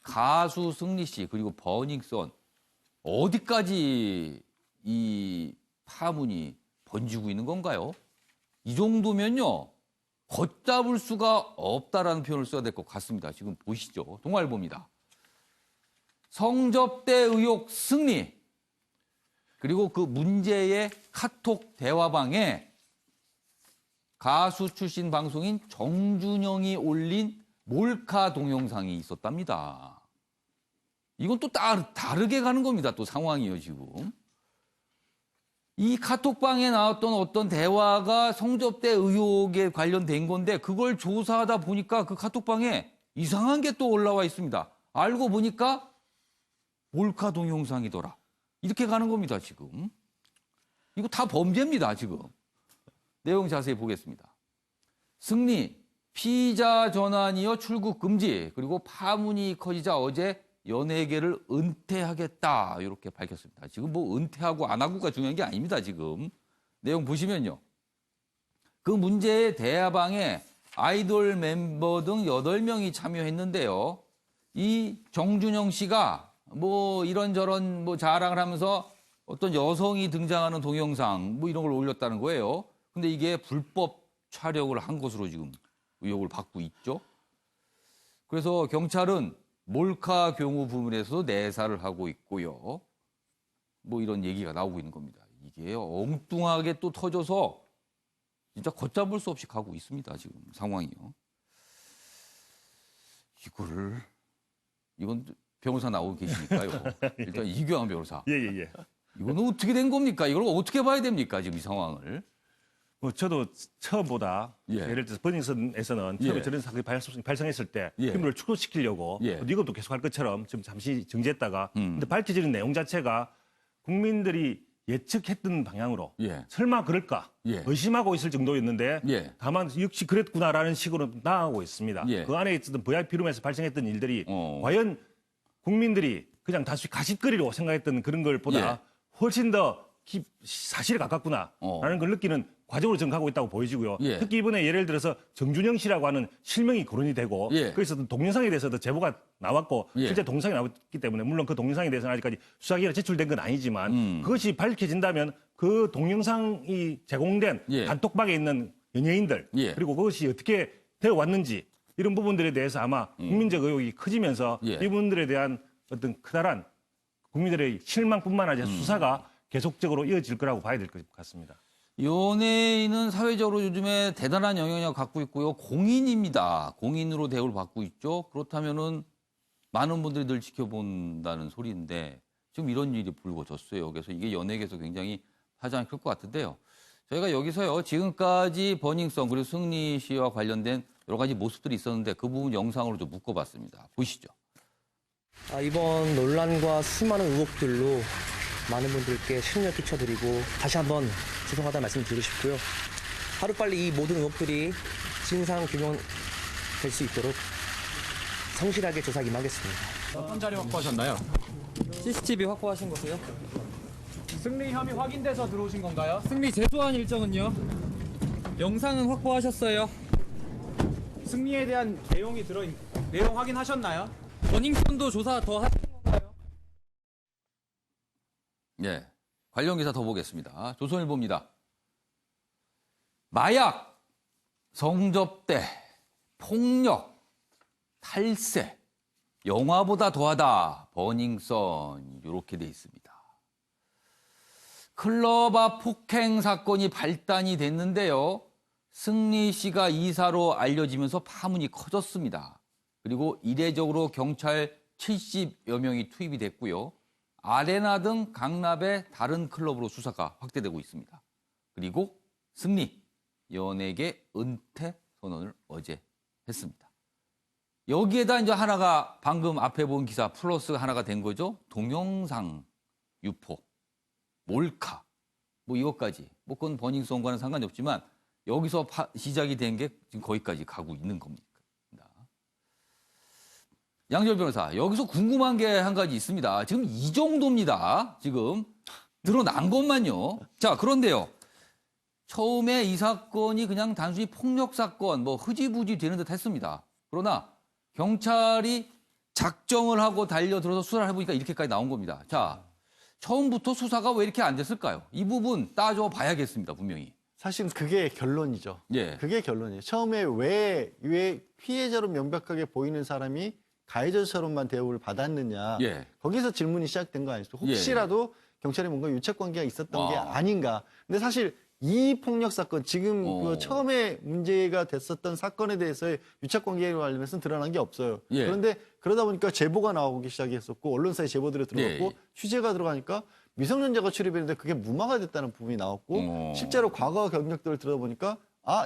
가수 승리 씨 그리고 버닝썬 어디까지 이 파문이 번지고 있는 건가요? 이 정도면요. 걷잡을 수가 없다라는 표현을 써야 될 것 같습니다. 지금 보시죠. 동아일보입니다. 성접대 의혹 승리. 그리고 그 문제의 카톡 대화방에 가수 출신 방송인 정준영이 올린 몰카 동영상이 있었답니다. 이건 또 다르게 가는 겁니다. 또 상황이요, 지금. 이 카톡방에 나왔던 어떤 대화가 성접대 의혹에 관련된 건데 그걸 조사하다 보니까 그 카톡방에 이상한 게 또 올라와 있습니다. 알고 보니까 몰카 동영상이더라. 이렇게 가는 겁니다, 지금. 이거 다 범죄입니다, 지금. 내용 자세히 보겠습니다. 승리, 피의자 전환이어 출국 금지, 그리고 파문이 커지자 어제 연예계를 은퇴하겠다 이렇게 밝혔습니다. 지금 뭐 은퇴하고 안 하고가 중요한 게 아닙니다. 지금 내용 보시면요. 그 문제의 대화방에 아이돌 멤버 등 8명이 참여했는데요. 이 정준영 씨가 뭐 이런저런 뭐 자랑을 하면서 어떤 여성이 등장하는 동영상 뭐 이런 걸 올렸다는 거예요. 근데 이게 불법 촬영을 한 것으로 지금 의혹을 받고 있죠. 그래서 경찰은 몰카 경우 부분에서도 내사를 하고 있고요. 뭐 이런 얘기가 나오고 있는 겁니다. 이게 엉뚱하게 또 터져서 진짜 걷잡을 수 없이 가고 있습니다. 지금 상황이요. 이건 변호사 나오고 계시니까요. 일단 이규환 변호사. 예. 이거는 어떻게 된 겁니까? 이걸 어떻게 봐야 됩니까? 지금 이 상황을. 뭐 저도 처음보다 예. 예를 들어서 버닝썬에서는 처음에 예. 저런 사건이 발생했을 때 예. 힘을 축소시키려고 예. 이것도 계속할 것처럼 지금 잠시 정지했다가 근데 밝혀지는 내용 자체가 국민들이 예측했던 방향으로 예. 설마 그럴까 예. 의심하고 있을 정도였는데 예. 다만 역시 그랬구나라는 식으로 나아가고 있습니다. 예. 그 안에 있었던 VIP룸에서 발생했던 일들이 어. 과연 국민들이 그냥 다시 가십거리로 생각했던 그런 걸 보다 예. 훨씬 더 사실에 가깝구나라는 걸 느끼는 과정으로 저는 가고 있다고 보여지고요. 예. 특히 이번에 예를 들어서 정준영 씨라고 하는 실명이 거론이 되고 예. 그래서 동영상에 대해서도 제보가 나왔고 예. 실제 동영상이 나왔기 때문에 물론 그 동영상에 대해서는 아직까지 수사기관에 제출된 건 아니지만 그것이 밝혀진다면 그 동영상이 제공된 예. 단톡방에 있는 연예인들 예. 그리고 그것이 어떻게 되어 왔는지 이런 부분들에 대해서 아마 국민적 의혹이 커지면서 예. 이분들에 대한 어떤 커다란 국민들의 실망뿐만 아니라 수사가 계속적으로 이어질 거라고 봐야 될 것 같습니다. 연예인은 사회적으로 요즘에 대단한 영향력을 갖고 있고요. 공인입니다. 공인으로 대우를 받고 있죠. 그렇다면은 많은 분들이 늘 지켜본다는 소리인데 지금 이런 일이 불거졌어요. 그래서 이게 연예계에서 굉장히 파장이 클 것 같은데요. 저희가 여기서요. 지금까지 버닝썬 그리고 승리 씨와 관련된 여러 가지 모습들이 있었는데 그 부분 영상으로 좀 묶어봤습니다. 보시죠. 이번 논란과 수많은 의혹들로 많은 분들께 실망을 끼쳐드리고 다시 한번 죄송하다는 말씀 드리고 싶고요. 하루빨리 이 모든 의혹들이 진상 규명될 수 있도록 성실하게 조사 임하겠습니다. 어떤 자료 확보하셨나요? CCTV 확보하신 거고요. 승리 혐의 확인돼서 들어오신 건가요? 승리 재소환 일정은요? 영상은 확보하셨어요? 승리에 대한 내용이 내용 확인하셨나요? 버닝썬도 조사 더 하신 건가요? 예. 관련 기사 더 보겠습니다. 조선일보입니다. 마약, 성접대, 폭력, 탈세, 영화보다 더하다. 버닝썬 이렇게 돼 있습니다. 클럽 앞 폭행 사건이 발단이 됐는데요. 승리 씨가 이사로 알려지면서 파문이 커졌습니다. 그리고 이례적으로 경찰 70여 명이 투입이 됐고요. 아레나 등 강남의 다른 클럽으로 수사가 확대되고 있습니다. 그리고 승리, 연예계 은퇴 선언을 어제 했습니다. 여기에다 이제 하나가 방금 앞에 본 기사 플러스 하나가 된 거죠. 동영상 유포, 몰카, 뭐 이것까지. 뭐 그건 버닝썬과는 상관이 없지만 여기서 시작이 된 게 지금 거기까지 가고 있는 겁니다. 양지열 변호사, 여기서 궁금한 게 한 가지 있습니다. 지금 이 정도입니다. 지금 드러난 것만요. 자, 그런데요. 처음에 이 사건이 그냥 단순히 폭력 사건, 뭐 흐지부지 되는 듯 했습니다. 그러나 경찰이 작정을 하고 달려들어서 수사를 해보니까 이렇게까지 나온 겁니다. 자, 처음부터 수사가 왜 이렇게 안 됐을까요? 이 부분 따져봐야겠습니다, 분명히. 사실 그게 결론이죠. 예. 그게 결론이에요. 처음에 왜 피해자로 명백하게 보이는 사람이 가해자처럼만 대우를 받았느냐. 예. 거기서 질문이 시작된 거 아니죠. 혹시라도 경찰이 뭔가 유착관계가 있었던 게 아닌가. 근데 사실 이 폭력 사건, 지금 그 처음에 문제가 됐었던 사건에 대해서의 유착관계와 관련해서는 드러난 게 없어요. 예. 그런데 그러다 보니까 제보가 나오기 시작했었고 언론사에 제보들이 들어갔고 예. 취재가 들어가니까 미성년자가 출입했는데 그게 무마가 됐다는 부분이 나왔고 실제로 과거 경력들을 들어보니까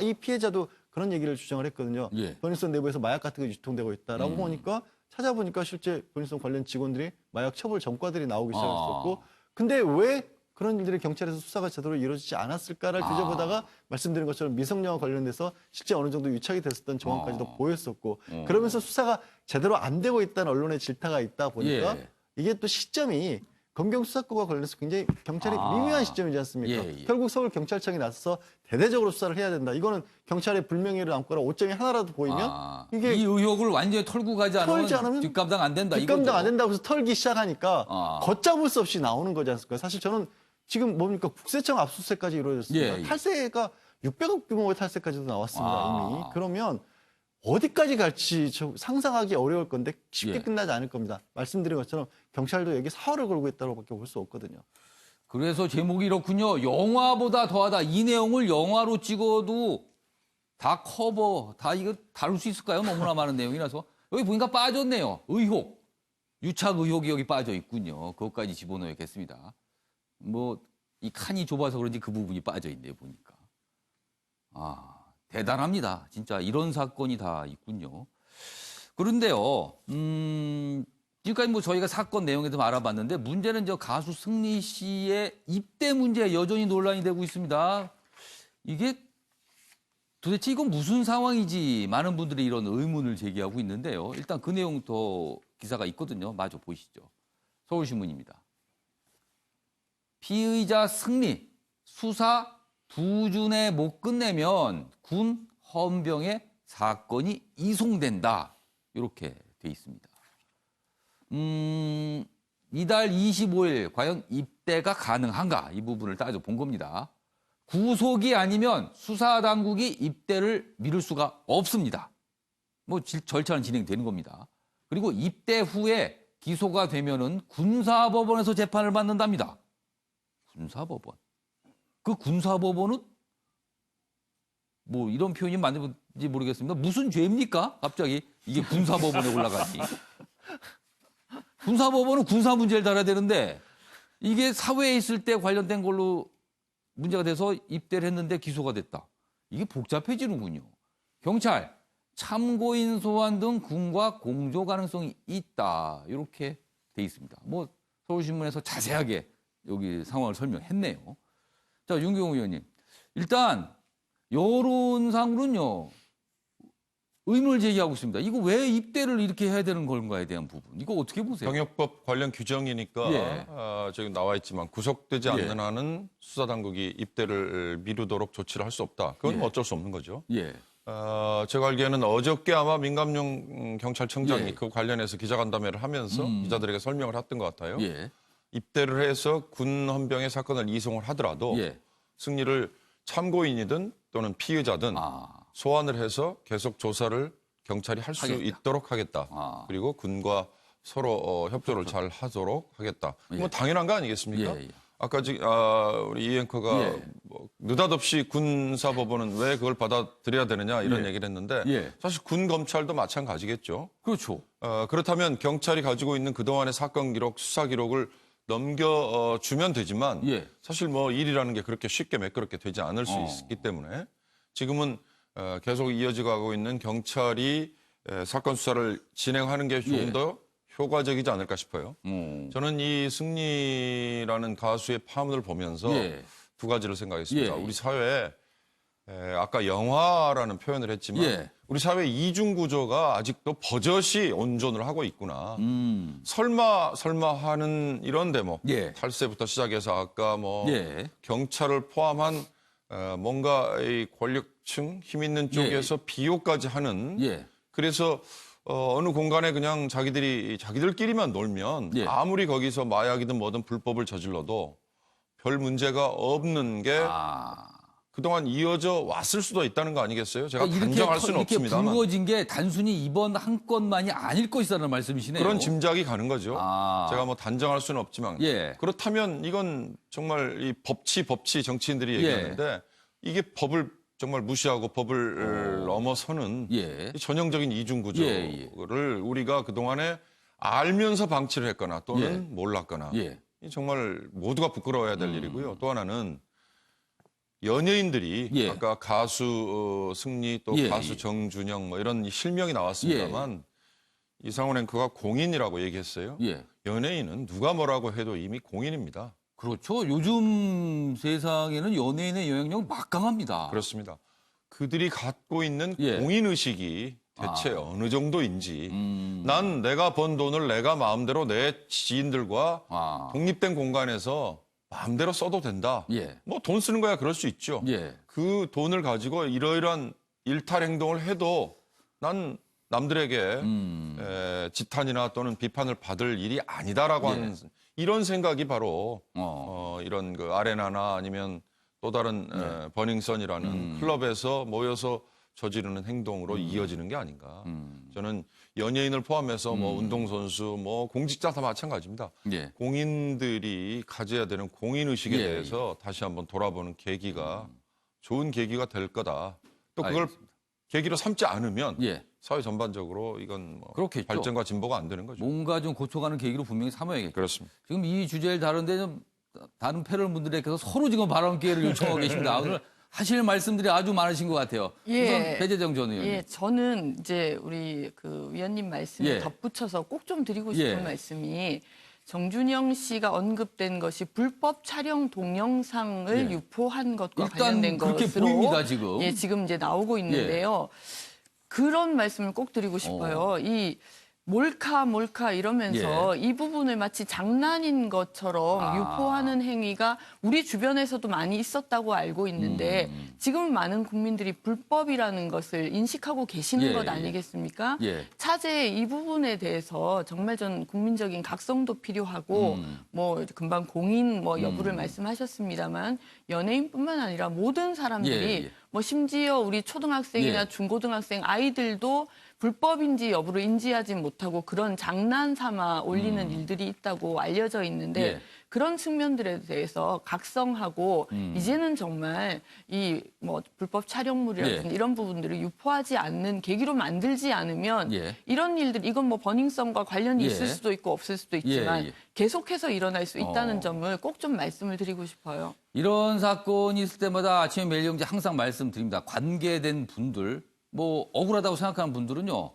이 피해자도 그런 얘기를 주장을 했거든요. 예. 변희성 내부에서 마약 같은 게 유통되고 있다라고 보니까 찾아보니까 실제 변희성 관련 직원들이 마약 처벌 전과들이 나오기 시작했었고 근데 왜 그런 일들이 경찰에서 수사가 제대로 이루어지지 않았을까를 뒤져보다가 말씀드린 것처럼 미성년과 관련돼서 실제 어느 정도 유착이 됐었던 정황까지도 보였었고 그러면서 수사가 제대로 안 되고 있다는 언론의 질타가 있다 보니까 예. 이게 또 시점이 검경 수사권과 관련해서 굉장히 경찰이 미묘한 시점이지 않습니까? 예. 결국 서울경찰청이 나서서 대대적으로 수사를 해야 된다. 이거는 경찰의 불명예를 안거나 오점이 하나라도 보이면 이게 이 의혹을 완전히 털고 가지 털지 않으면 않으면 뒷감당 안 된다. 뒷감당 안 이거죠. 된다고 해서 털기 시작하니까 걷잡을 수 없이 나오는 거지 않습니까? 사실 저는 지금 뭡니까 국세청 압수수색까지 이루어졌습니다. 예. 탈세가 600억 규모의 탈세까지도 나왔습니다. 이미. 그러면 어디까지 갈지 상상하기 어려울 건데 쉽게 예. 끝나지 않을 겁니다. 말씀드린 것처럼 경찰도 여기 사활을 걸고 있다고밖에 볼 수 없거든요. 그래서 제목이 이렇군요. 영화보다 더하다. 이 내용을 영화로 찍어도 다 커버, 다 이거 다룰 수 있을까요? 너무나 많은 내용이라서. 여기 보니까 빠졌네요. 의혹. 유착 의혹이 여기 빠져 있군요. 그것까지 집어넣어야겠습니다. 이 칸이 좁아서 그런지 그 부분이 빠져 있네요, 보니까. 대단합니다. 진짜 이런 사건이 다 있군요. 그런데요, 지금까지 저희가 사건 내용에 좀 알아봤는데 문제는 가수 승리 씨의 입대 문제 여전히 논란이 되고 있습니다. 이게 도대체 이건 무슨 상황이지 많은 분들이 이런 의문을 제기하고 있는데요. 일단 그 내용 더 기사가 있거든요. 마저 보시죠. 서울신문입니다. 피의자 승리, 수사 2주 내 못 끝내면 군 헌병에 사건이 이송된다. 이렇게 돼 있습니다. 이달 25일 과연 입대가 가능한가? 이 부분을 따져본 겁니다. 구속이 아니면 수사당국이 입대를 미룰 수가 없습니다. 절차는 진행되는 겁니다. 그리고 입대 후에 기소가 되면은 군사법원에서 재판을 받는답니다. 군사법원. 그 군사법원은 이런 표현이 맞는지 모르겠습니다. 무슨 죄입니까? 갑자기 이게 군사법원에 올라가니. 군사법원은 군사 문제를 다뤄야 되는데 이게 사회에 있을 때 관련된 걸로 문제가 돼서 입대를 했는데 기소가 됐다. 이게 복잡해지는군요. 경찰, 참고인 소환 등 군과 공조 가능성이 있다. 이렇게 돼 있습니다. 서울신문에서 자세하게 여기 상황을 설명했네요. 자, 윤경호 의원님. 일단 여론상으로는요. 의문을 제기하고 있습니다. 이거 왜 입대를 이렇게 해야 되는 건가에 대한 부분. 이거 어떻게 보세요? 병역법 관련 규정이니까 예. 지금 나와 있지만 구속되지 예. 않는 한은 수사당국이 입대를 미루도록 조치를 할 수 없다. 그건 예. 어쩔 수 없는 거죠. 예. 제가 알기에는 어저께 아마 민감용 경찰청장이 예. 그 관련해서 기자간담회를 하면서 기자들에게 설명을 했던 것 같아요. 예. 입대를 해서 군 헌병의 사건을 이송을 하더라도 예. 승리를 참고인이든 또는 피의자든 소환을 해서 계속 조사를 경찰이 할 수 하겠다. 있도록 하겠다. 그리고 군과 서로 협조를 잘 하도록 하겠다. 예. 당연한 거 아니겠습니까? 예, 예. 아까 우리 이 앵커가 예. 느닷없이 군사법원은 왜 그걸 받아들여야 되느냐 이런 예. 얘기를 했는데 예. 사실 군 검찰도 마찬가지겠죠. 그렇죠. 그렇다면 경찰이 가지고 있는 그동안의 사건 기록, 수사 기록을 넘겨주면 되지만 예. 사실 일이라는 게 그렇게 쉽게 매끄럽게 되지 않을 수 있기 때문에 지금은 계속 이어져 가고 있는 경찰이 사건 수사를 진행하는 게 조금 예. 더 효과적이지 않을까 싶어요. 저는 이 승리라는 가수의 파문을 보면서 예. 두 가지를 생각했습니다. 예. 우리 사회에 아까 영화라는 표현을 했지만 예. 우리 사회 이중 구조가 아직도 버젓이 온전을 하고 있구나. 설마 하는 이런 대목, 예. 탈세부터 시작해서 아까 예. 경찰을 포함한 뭔가 이 권력층 힘 있는 쪽에서 비호까지 하는 예. 그래서 어느 공간에 그냥 자기들끼리만 놀면 예. 아무리 거기서 마약이든 뭐든 불법을 저질러도 별 문제가 없는 게 그동안 이어져 왔을 수도 있다는 거 아니겠어요? 제가 단정할 수는 이렇게 없습니다만 불거진 게 단순히 이번 한 건만이 아닐 것이라는 말씀이시네요. 그런 짐작이 가는 거죠. 아. 제가 뭐 단정할 수는 없지만 예. 그렇다면 이건 정말 이 법치 정치인들이 얘기하는데 이게 법을 정말 무시하고 법을 넘어서는 예. 이 전형적인 이중 구조를 우리가 그동안에 알면서 방치를 했거나 또는 예. 몰랐거나 예. 이 정말 모두가 부끄러워야 될 일이고요. 또 하나는 연예인들이 예. 아까 가수 승리 또 예, 가수 예. 정준영 뭐 이런 실명이 나왔습니다만 이상훈 앵커가 공인이라고 얘기했어요. 예. 연예인은 누가 뭐라고 해도 이미 공인입니다. 그렇죠. 요즘 세상에는 연예인의 영향력은 막강합니다. 그렇습니다. 그들이 갖고 있는 예. 공인의식이 대체 어느 정도인지 난 내가 번 돈을 내가 마음대로 내 지인들과 독립된 공간에서 마음대로 써도 된다. 예. 뭐 돈 쓰는 거야 그럴 수 있죠. 예. 그 돈을 가지고 이러이러한 일탈 행동을 해도 난 남들에게 지탄이나 또는 비판을 받을 일이 아니다라고 하는 이런 생각이 바로 이런 그 아레나나 아니면 또 다른 버닝썬이라는 클럽에서 모여서 저지르는 행동으로 이어지는 게 아닌가. 저는 연예인을 포함해서 뭐 운동선수, 뭐 공직자 다 마찬가지입니다. 예. 공인들이 가져야 되는 공인의식에 예, 대해서 다시 한번 돌아보는 계기가 좋은 계기가 될 거다. 또 그걸 알겠습니다. 계기로 삼지 않으면 예. 사회 전반적으로 이건 뭐 그렇겠죠. 발전과 진보가 안 되는 거죠. 뭔가 좀 고쳐가는 계기로 분명히 삼아야겠죠. 그렇습니다. 지금 이 주제를 다룬데 좀 다른 패널 분들께서 서로 지금 발언 기회를 요청하고 계십니다. 오늘 하실 말씀들이 아주 많으신 것 같아요. 예. 우선 배재정 전 의원님. 예, 저는 이제 우리 그 위원님 말씀에 예. 덧붙여서 꼭 좀 드리고 싶은 예. 말씀이 정준영 씨가 언급된 것이 불법 촬영 동영상을 예. 유포한 것과 일단 관련된 그렇게 것으로 보입니다, 지금. 예, 지금 이제 나오고 있는데요. 그런 말씀을 꼭 드리고 싶어요. 이 몰카 이러면서 이 부분을 마치 장난인 것처럼 유포하는 행위가 우리 주변에서도 많이 있었다고 알고 있는데 지금 많은 국민들이 불법이라는 것을 인식하고 계시는 예, 것 예. 아니겠습니까? 예. 차제의 이 부분에 대해서 정말 전 국민적인 각성도 필요하고 뭐 금방 공인 뭐 여부를 말씀하셨습니다만 연예인뿐만 아니라 모든 사람들이 예. 뭐 심지어 우리 초등학생이나 예. 중고등학생 아이들도 불법인지 여부를 인지하지 못하고 그런 장난 삼아 올리는 일들이 있다고 알려져 있는데 예. 그런 측면들에 대해서 각성하고 이제는 정말 이 뭐 불법 촬영물이라든지 예. 이런 부분들을 유포하지 않는 계기로 만들지 않으면 예. 이런 일들 이건 뭐 버닝썬과 관련이 예. 있을 수도 있고 없을 수도 있지만 예. 계속해서 일어날 수 있다는 점을 꼭 좀 말씀을 드리고 싶어요. 이런 사건이 있을 때마다 아침에 매일 경제 항상 말씀드립니다. 관계된 분들, 뭐 억울하다고 생각하는 분들은요.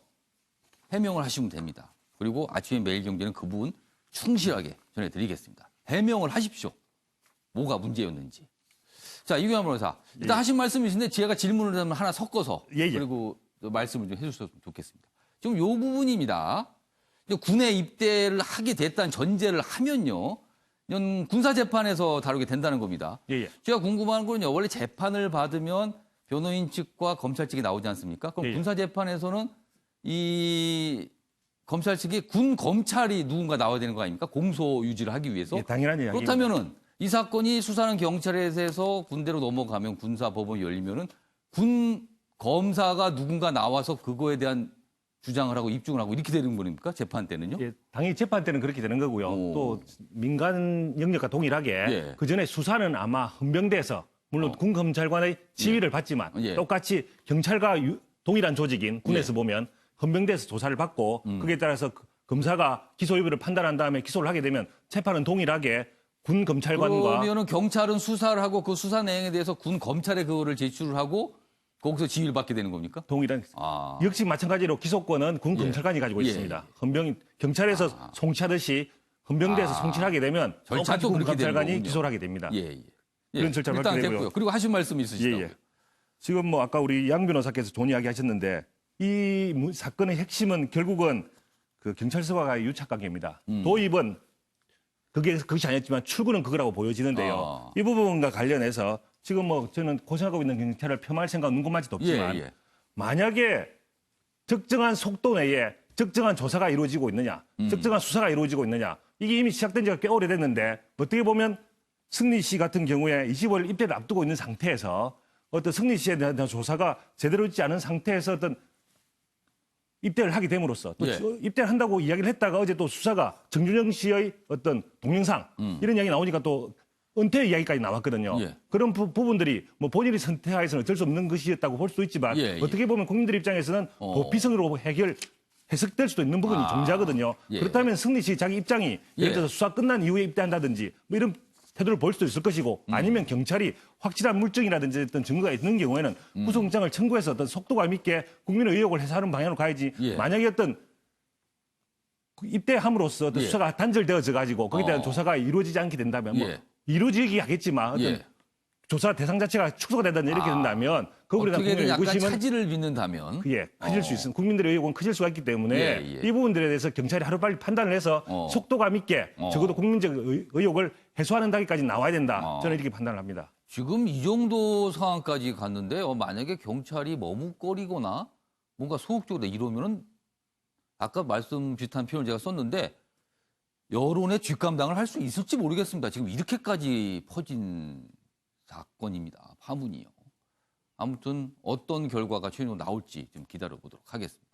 해명을 하시면 됩니다. 그리고 아침에 매일 경제는 그 부분 충실하게 전해드리겠습니다. 해명을 하십시오. 뭐가 문제였는지. 자, 이규환 변호사. 일단 하신 말씀이신데 제가 질문을 하나 섞어서 예. 그리고 말씀을 좀 해주셨으면 좋겠습니다. 지금 요 부분입니다. 이제 군에 입대를 하게 됐다는 전제를 하면요. 이건 군사재판에서 다루게 된다는 겁니다. 예. 제가 궁금한 건요. 원래 재판을 받으면 변호인 측과 검찰 측이 나오지 않습니까? 그럼 예. 군사재판에서는 이 검찰 측이 군 검찰이 누군가 나와야 되는 거 아닙니까? 공소 유지를 하기 위해서. 예, 당연한 이야기입니다. 그렇다면은 이 사건이 수사는 경찰에서 군대로 넘어가면 군사 법원이 열리면은 군 검사가 누군가 나와서 그거에 대한 주장을 하고 입증을 하고 이렇게 되는 겁니까? 재판 때는요? 예, 당연히 재판 때는 그렇게 되는 거고요. 오. 또 민간 영역과 동일하게 예. 그 전에 수사는 아마 헌병대에서 물론 군 검찰관의 지휘를 받지만 예. 똑같이 경찰과 동일한 조직인 군에서 예. 보면 헌병대에서 조사를 받고 그에 따라서 검사가 기소 여부를 판단한 다음에 기소를 하게 되면 재판은 동일하게 군 검찰관과 그러면은 경찰은 수사를 하고 그 수사 내용에 대해서 군 검찰에 그거를 제출을 하고 거기서 지휘를 받게 되는 겁니까? 동일한 아. 역시 마찬가지로 기소권은 군 예. 검찰관이 가지고 예. 있습니다. 경찰에서 송치하듯이 헌병대에서 송치를 하게 되면 똑같이 절차도 군 그렇게 되는 검찰관이 거군요. 기소를 하게 됩니다. 예, 예. 그런 절차를 일단 밟게 됐고요. 되고요. 그리고 하신 말씀 있으시다고요? 예. 지금 뭐 아까 우리 양 변호사께서 좋은 이야기 하셨는데 이 사건의 핵심은 결국은 그 경찰 서가의 유착 관계입니다. 도입은 그것이 아니었지만 출구는 그거라고 보여지는데요. 이 부분과 관련해서 지금 뭐 저는 고생하고 있는 경찰을 폄하할 생각 눈꼽만치도 없지만 예. 만약에 적정한 속도 내에 적정한 조사가 이루어지고 있느냐, 적정한 수사가 이루어지고 있느냐. 이게 이미 시작된 지가 꽤 오래됐는데 어떻게 보면 승리 씨 같은 경우에 25일 입대를 앞두고 있는 상태에서 어떤 승리 씨에 대한 조사가 제대로 있지 않은 상태에서 어떤 입대를 하게 됨으로써 또 예. 입대를 한다고 이야기를 했다가 어제 또 수사가 정준영 씨의 어떤 동영상 이런 이야기 나오니까 또 은퇴 이야기까지 나왔거든요. 예. 그런 부분들이 뭐 본인이 선택하에서는 어쩔 수 없는 것이었다고 볼 수도 있지만 예, 예. 어떻게 보면 국민들 입장에서는 도피성으로 해석될 수도 있는 부분이 존재하거든요. 예. 그렇다면 승리 씨 자기 입장이 예를 들어서 수사 끝난 이후에 입대한다든지 뭐 이런 태도를 볼 수도 있을 것이고 아니면 경찰이 확실한 물증이라든지 어떤 증거가 있는 경우에는 구속영장을 청구해서 어떤 속도감 있게 국민의 의혹을 해소하는 방향으로 가야지 예. 만약에 어떤 입대함으로써 어떤 예. 수사가 단절되어져 가지고 거기에 대한 조사가 이루어지지 않게 된다면 뭐 예. 이루어지기 하겠지만 어떤 예. 조사 대상 자체가 축소가 된다든지 이렇게 된다면 그거에 대한 어떻게든 국민의 약간 의구심은 차질을 빚는다면 예, 커질 수 있습니다. 국민들의 의혹은 커질 수가 있기 때문에 예, 예. 이 부분들에 대해서 경찰이 하루빨리 판단을 해서 속도감 있게 적어도 국민적 의혹을 해소하는 단계까지 나와야 된다. 저는 이렇게 판단을 합니다. 지금 이 정도 상황까지 갔는데 만약에 경찰이 머뭇거리거나 뭔가 소극적으로 이러면은 아까 말씀 비슷한 표현을 제가 썼는데 여론의 뒷감당을 할 수 있을지 모르겠습니다. 지금 이렇게까지 퍼진 사건입니다. 파문이요. 아무튼 어떤 결과가 최종적으로 나올지 좀 기다려보도록 하겠습니다.